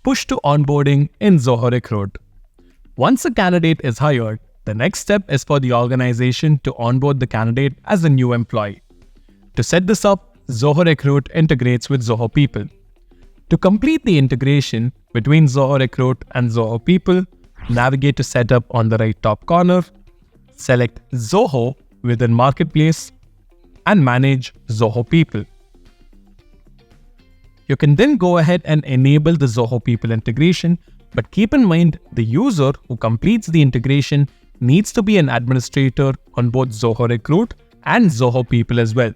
Push to onboarding in Zoho Recruit. Once a candidate is hired, the next step is for the organization to onboard the candidate as a new employee. To set this up, Zoho Recruit integrates with Zoho People. To complete the integration between Zoho Recruit and Zoho People, navigate to Setup on the right top corner, select Zoho within Marketplace, and manage Zoho People. You can then go ahead and enable the Zoho People integration, but keep in mind the user who completes the integration needs to be an administrator on both Zoho Recruit and Zoho People as well.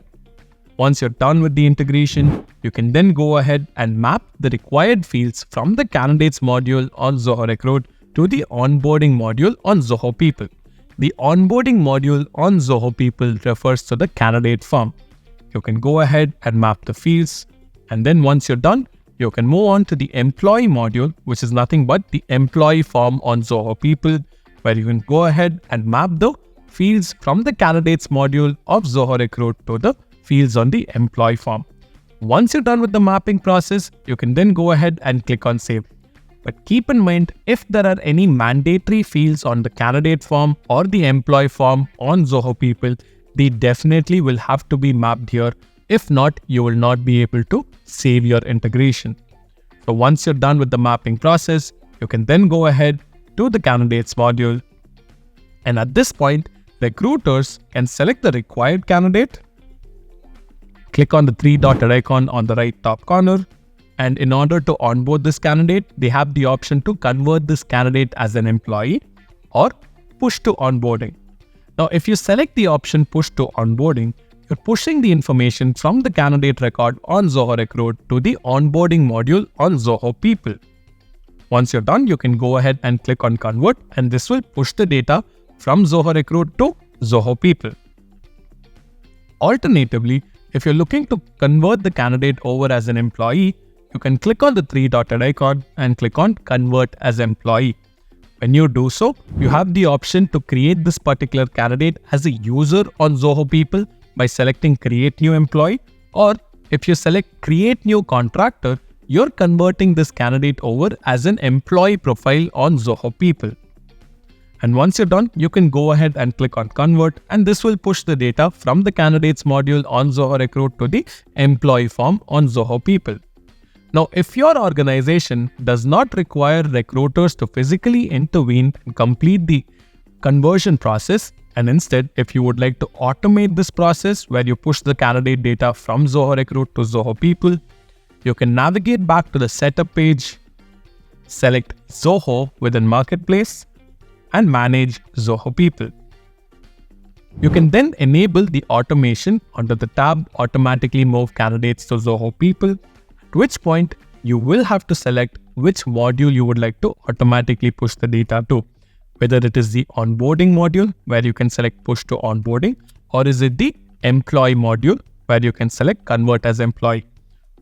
Once you're done with the integration, you can then go ahead and map the required fields from the candidates module on Zoho Recruit to the onboarding module on Zoho People. The onboarding module on Zoho People refers to the candidate form. You can go ahead and map the fields, and then once you're done, you can move on to the employee module, which is nothing but the employee form on Zoho People, where you can go ahead and map the fields from the candidates module of Zoho Recruit to the fields on the employee form. Once you're done with the mapping process, you can then go ahead and click on Save. But keep in mind, if there are any mandatory fields on the candidate form or the employee form on Zoho People, they definitely will have to be mapped here. If not, you will not be able to save your integration. So once you're done with the mapping process, you can then go ahead to the candidates module. And at this point, recruiters can select the required candidate, click on the three-dotted icon on the right top corner, and in order to onboard this candidate, they have the option to convert this candidate as an employee or push to onboarding. Now, if you select the option push to onboarding, you're pushing the information from the candidate record on Zoho Recruit to the onboarding module on Zoho People. Once you're done, you can go ahead and click on Convert, and this will push the data from Zoho Recruit to Zoho People. Alternatively, if you're looking to convert the candidate over as an employee, you can click on the three-dotted icon and click on Convert as Employee. When you do so, you have the option to create this particular candidate as a user on Zoho People by selecting Create New Employee, or if you select Create New Contractor, you're converting this candidate over as an employee profile on Zoho People. And once you're done, you can go ahead and click on Convert, and this will push the data from the candidates module on Zoho Recruit to the employee form on Zoho People. Now, if your organization does not require recruiters to physically intervene and complete the conversion process, and instead, if you would like to automate this process where you push the candidate data from Zoho Recruit to Zoho People, you can navigate back to the setup page, select Zoho within Marketplace, and manage Zoho People. You can then enable the automation under the tab Automatically Move Candidates to Zoho People, at which point you will have to select which module you would like to automatically push the data to. Whether it is the onboarding module where you can select push to onboarding, or is it the employee module where you can select convert as employee.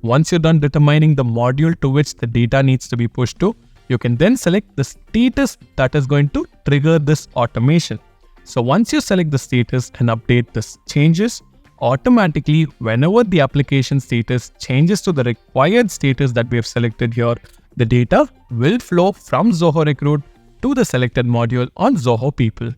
Once you're done determining the module to which the data needs to be pushed to, you can then select the status that is going to trigger this automation. So once you select the status and update the changes, automatically whenever the application status changes to the required status that we have selected here, the data will flow from Zoho Recruit to the selected module on Zoho People.